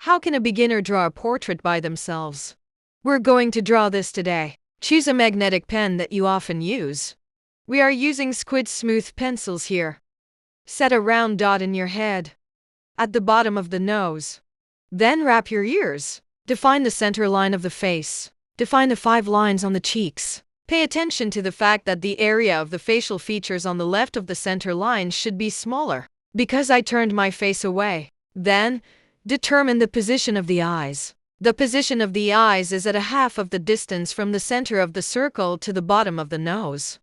How can a beginner draw a portrait by themselves? We're going to draw this today. Choose a magnetic pen that you often use. We are using Squid Smooth pencils here. Set a round dot in your head, at the bottom of the nose. Then wrap your ears. Define the center line of the face. Define the 5 lines on the cheeks. Pay attention to the fact that the area of the facial features on the left of the center line should be smaller, because I turned my face away. Then, determine the position of the eyes. The position of the eyes is at a half of the distance from the center of the circle to the bottom of the nose.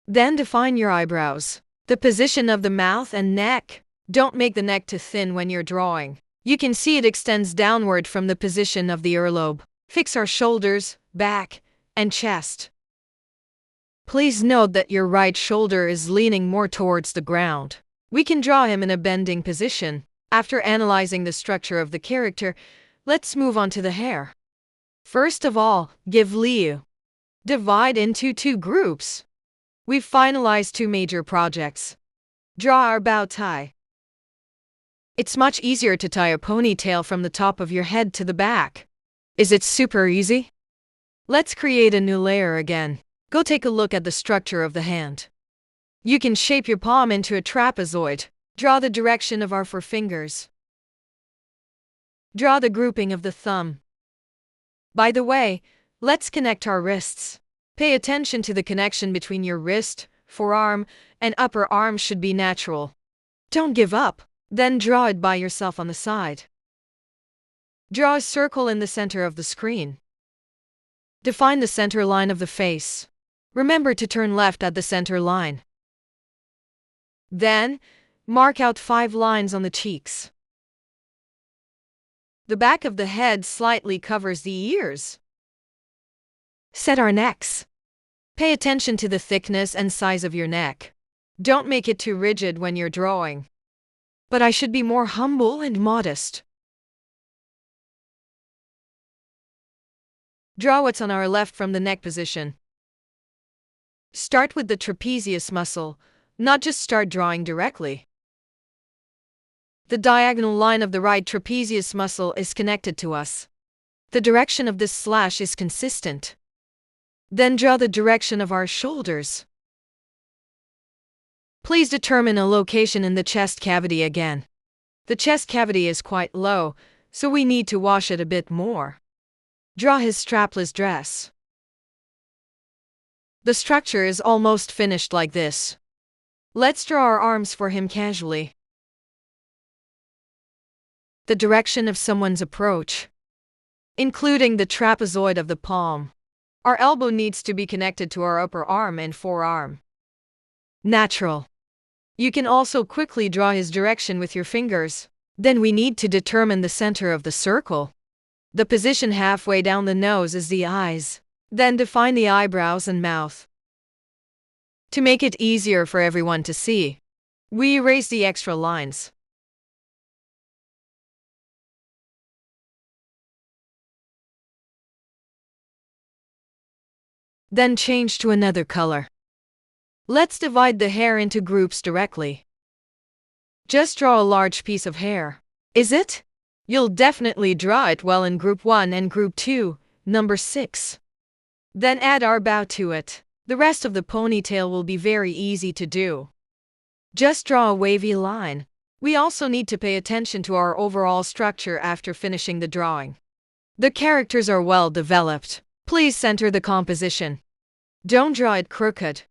Then define your eyebrows. The position of the mouth and neck. Don't make the neck too thin when you're drawing. You can see it extends downward from the position of the earlobe. Fix our shoulders, back, and chest. Please note that your right shoulder is leaning more towards the ground. We can draw him in a bending position. After analyzing the structure of the character, let's move on to the hair. First of all, give lieu. Divide into 2 groups. We've finalized 2 major projects. Draw our bow tie. It's much easier to tie a ponytail from the top of your head to the back. Is it super easy? Let's create a new layer again. Go take a look at the structure of the hand. You can shape your palm into a trapezoid. Draw the direction of our 4 fingers. Draw the grouping of the thumb. By the way, let's connect our wrists. Pay attention to the connection between your wrist, forearm, and upper arm should be natural. Don't give up. Then draw it by yourself on the side. Draw a circle in the center of the screen. Define the center line of the face. Remember to turn left at the center line. Then, mark out 5 lines on the cheeks. The back of the head slightly covers the ears. Set our necks. Pay attention to the thickness and size of your neck. Don't make it too rigid when you're drawing. But I should be more humble and modest. Draw what's on our left from the neck position. Start with the trapezius muscle, not just start drawing directly. The diagonal line of the right trapezius muscle is connected to us. The direction of this slash is consistent. Then draw the direction of our shoulders. Please determine a location in the chest cavity again. The chest cavity is quite low, so we need to wash it a bit more. Draw his strapless dress. The structure is almost finished like this. Let's draw our arms for him casually. The direction of someone's approach, including the trapezoid of the palm. Our elbow needs to be connected to our upper arm and forearm. Natural. You can also quickly draw his direction with your fingers. Then we need to determine the center of the circle. The position halfway down the nose is the eyes. Then define the eyebrows and mouth. To make it easier for everyone to see, we erase the extra lines. Then change to another color. Let's divide the hair into groups directly. Just draw a large piece of hair. Is it? You'll definitely draw it well in group 1 and group 2, number 6. Then add our bow to it. The rest of the ponytail will be very easy to do. Just draw a wavy line. We also need to pay attention to our overall structure after finishing the drawing. The characters are well developed. Please center the composition. Don't draw it crooked.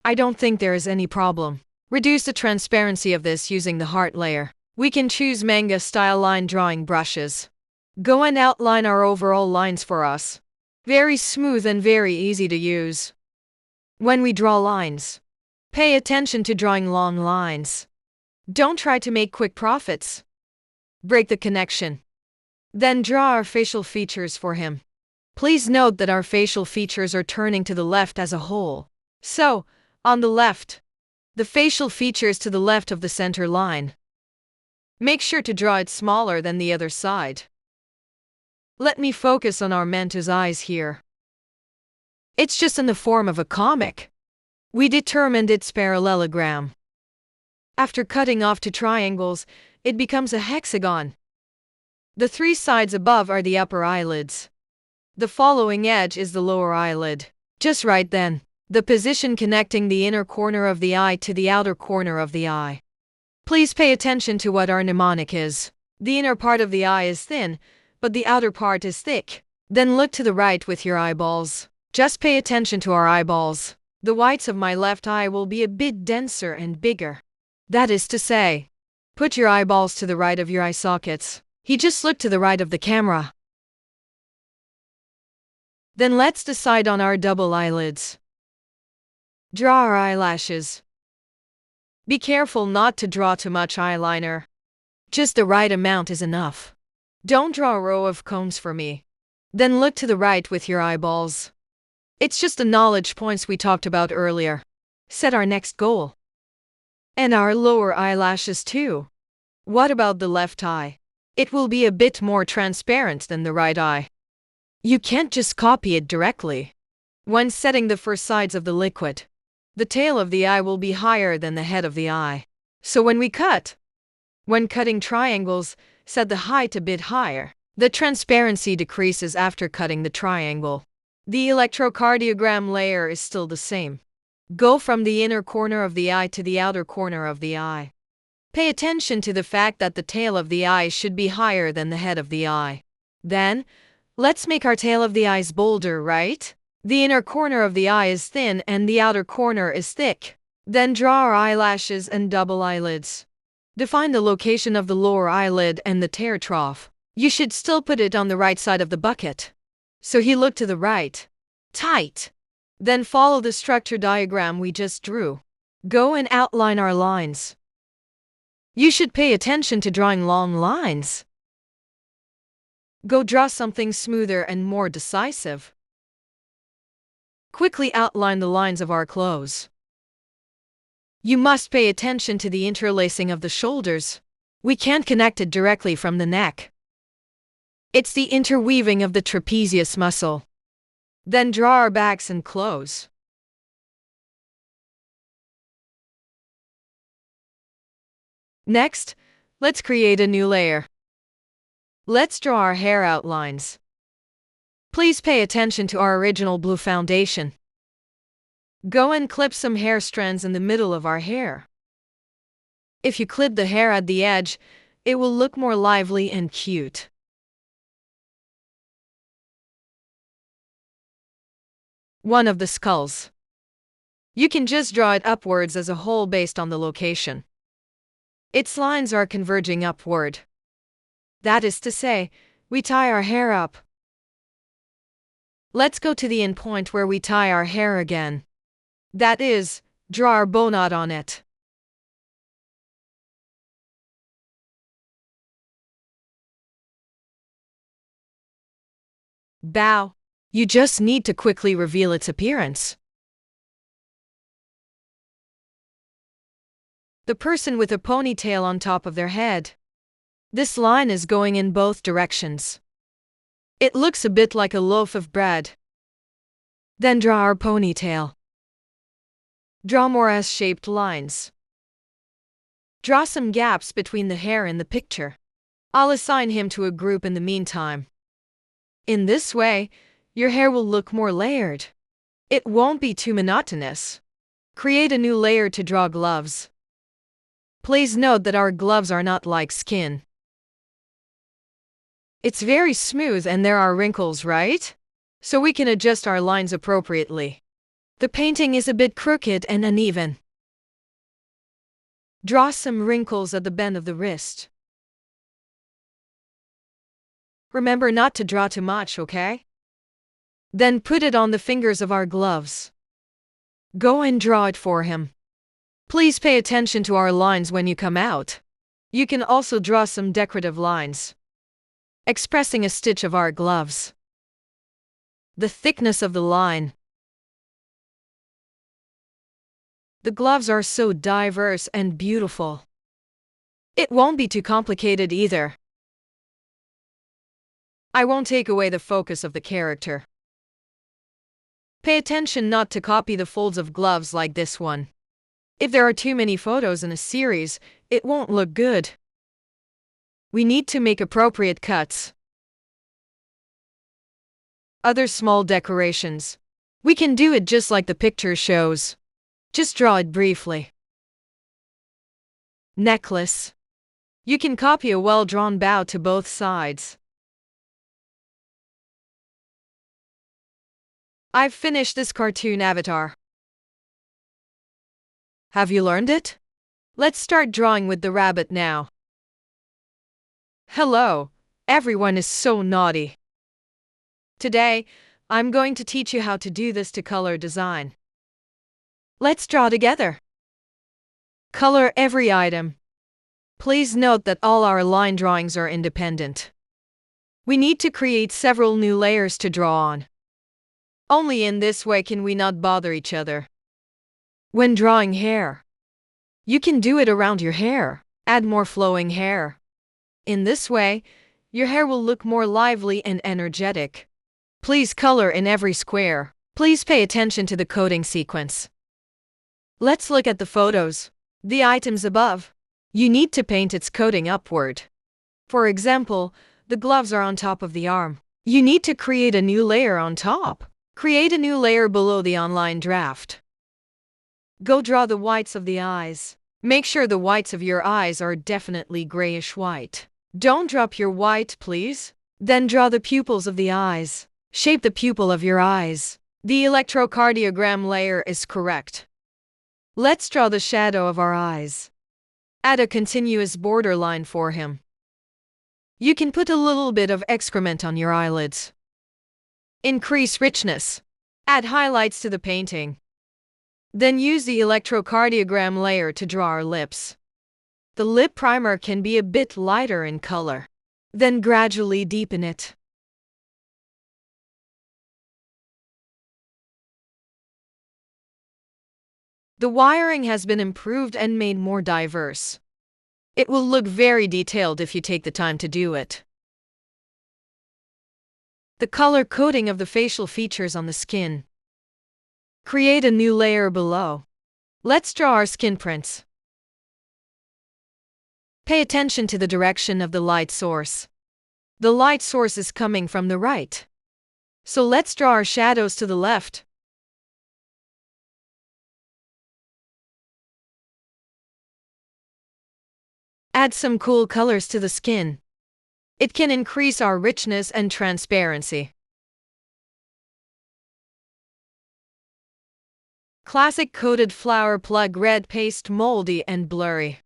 I don't think there is any problem. Reduce the transparency of this using the heart layer. We can choose manga-style line drawing brushes. Go and outline our overall lines for us. Very smooth and very easy to use. When we draw lines, pay attention to drawing long lines. Don't try to make quick profits. Break the connection. Then draw our facial features for him. Please note that our facial features are turning to the left as a whole. So, on the left, the facial features to the left of the center line. Make sure to draw it smaller than the other side. Let me focus on our mentor's eyes here. It's just in the form of a comic. We determined its parallelogram. After cutting off 2 triangles, it becomes a hexagon. The three sides above are the upper eyelids. The following edge is the lower eyelid. Just right then. The position connecting the inner corner of the eye to the outer corner of the eye. Please pay attention to what our mnemonic is. The inner part of the eye is thin, but the outer part is thick. Then look to the right with your eyeballs. Just pay attention to our eyeballs. The whites of my left eye will be a bit denser and bigger. That is to say, put your eyeballs to the right of your eye sockets. He just looked to the right of the camera. Then let's decide on our double eyelids. Draw our eyelashes. Be careful not to draw too much eyeliner. Just the right amount is enough. Don't draw a row of combs for me. Then look to the right with your eyeballs. It's just the knowledge points we talked about earlier. Set our next goal. And our lower eyelashes too. What about the left eye? It will be a bit more transparent than the right eye. You can't just copy it directly. When setting the first sides of the liquid, the tail of the eye will be higher than the head of the eye. So when cutting triangles, set the height a bit higher. The transparency decreases after cutting the triangle. The electrocardiogram layer is still the same. Go from the inner corner of the eye to the outer corner of the eye. Pay attention to the fact that the tail of the eye should be higher than the head of the eye. Then, let's make our tail of the eyes bolder, right? The inner corner of the eye is thin and the outer corner is thick. Then draw our eyelashes and double eyelids. Define the location of the lower eyelid and the tear trough. You should still put it on the right side of the bucket. So he looked to the right. Tight. Then follow the structure diagram we just drew. Go and outline our lines. You should pay attention to drawing long lines. Go draw something smoother and more decisive. Quickly outline the lines of our clothes. You must pay attention to the interlacing of the shoulders. We can't connect it directly from the neck. It's the interweaving of the trapezius muscle. Then draw our backs and clothes. Next, let's create a new layer. Let's draw our hair outlines. Please pay attention to our original blue foundation. Go and clip some hair strands in the middle of our hair. If you clip the hair at the edge, it will look more lively and cute. One of the skulls. You can just draw it upwards as a whole based on the location. Its lines are converging upward. That is to say, we tie our hair up. Let's go to the end point where we tie our hair again. That is, draw our bow knot on it. Bow. You just need to quickly reveal its appearance. The person with a ponytail on top of their head. This line is going in both directions. It looks a bit like a loaf of bread. Then draw our ponytail. Draw more S-shaped lines. Draw some gaps between the hair in the picture. I'll assign him to a group in the meantime. In this way, your hair will look more layered. It won't be too monotonous. Create a new layer to draw gloves. Please note that our gloves are not like skin. It's very smooth and there are wrinkles, right? So we can adjust our lines appropriately. The painting is a bit crooked and uneven. Draw some wrinkles at the bend of the wrist. Remember not to draw too much, okay? Then put it on the fingers of our gloves. Go and draw it for him. Please pay attention to our lines when you come out. You can also draw some decorative lines, expressing a stitch of our gloves. The thickness of the line. The gloves are so diverse and beautiful. It won't be too complicated either. I won't take away the focus of the character. Pay attention not to copy the folds of gloves like this one. If there are too many photos in a series, it won't look good. We need to make appropriate cuts. Other small decorations. We can do it just like the picture shows. Just draw it briefly. Necklace. You can copy a well-drawn bow to both sides. I've finished this cartoon avatar. Have you learned it? Let's start drawing with the rabbit now. Hello, everyone is so naughty. Today, I'm going to teach you how to do this to color design. Let's draw together. Color every item. Please note that all our line drawings are independent. We need to create several new layers to draw on. Only in this way can we not bother each other. When drawing hair, you can do it around your hair. Add more flowing hair. In this way, your hair will look more lively and energetic. Please color in every square. Please pay attention to the coding sequence. Let's look at the photos. The items above. You need to paint its coating upward. For example, the gloves are on top of the arm. You need to create a new layer on top. Create a new layer below the online draft. Go draw the whites of the eyes. Make sure the whites of your eyes are definitely grayish white. Don't drop your white, please. Then draw the pupils of the eyes. Shape the pupil of your eyes. The electrocardiogram layer is correct. Let's draw the shadow of our eyes. Add a continuous borderline for him. You can put a little bit of excrement on your eyelids. Increase richness. Add highlights to the painting. Then use the electrocardiogram layer to draw our lips. The lip primer can be a bit lighter in color. Then gradually deepen it. The wiring has been improved and made more diverse. It will look very detailed if you take the time to do it. The color coding of the facial features on the skin. Create a new layer below. Let's draw our skin prints. Pay attention to the direction of the light source. The light source is coming from the right. So let's draw our shadows to the left. Add some cool colors to the skin. It can increase our richness and transparency. Classic coated flower plug red paste moldy and blurry.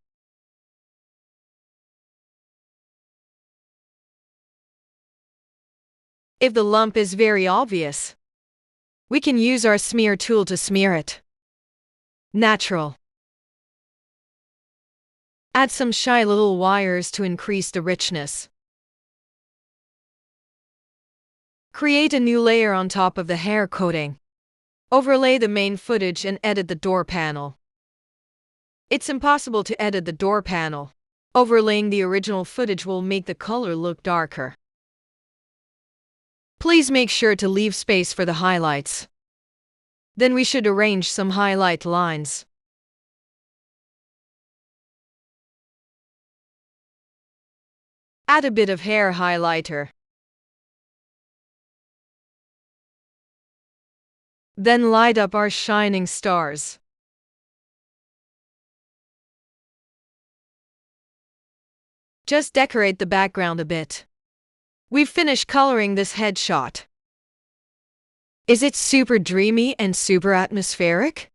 If the lump is very obvious, we can use our smear tool to smear it. Natural. Add some shy little wires to increase the richness. Create a new layer on top of the hair coating. Overlay the main footage and edit the door panel. It's impossible to edit the door panel. Overlaying the original footage will make the color look darker. Please make sure to leave space for the highlights. Then we should arrange some highlight lines. Add a bit of hair highlighter. Then light up our shining stars. Just decorate the background a bit. We've finished coloring this headshot. Is it super dreamy and super atmospheric?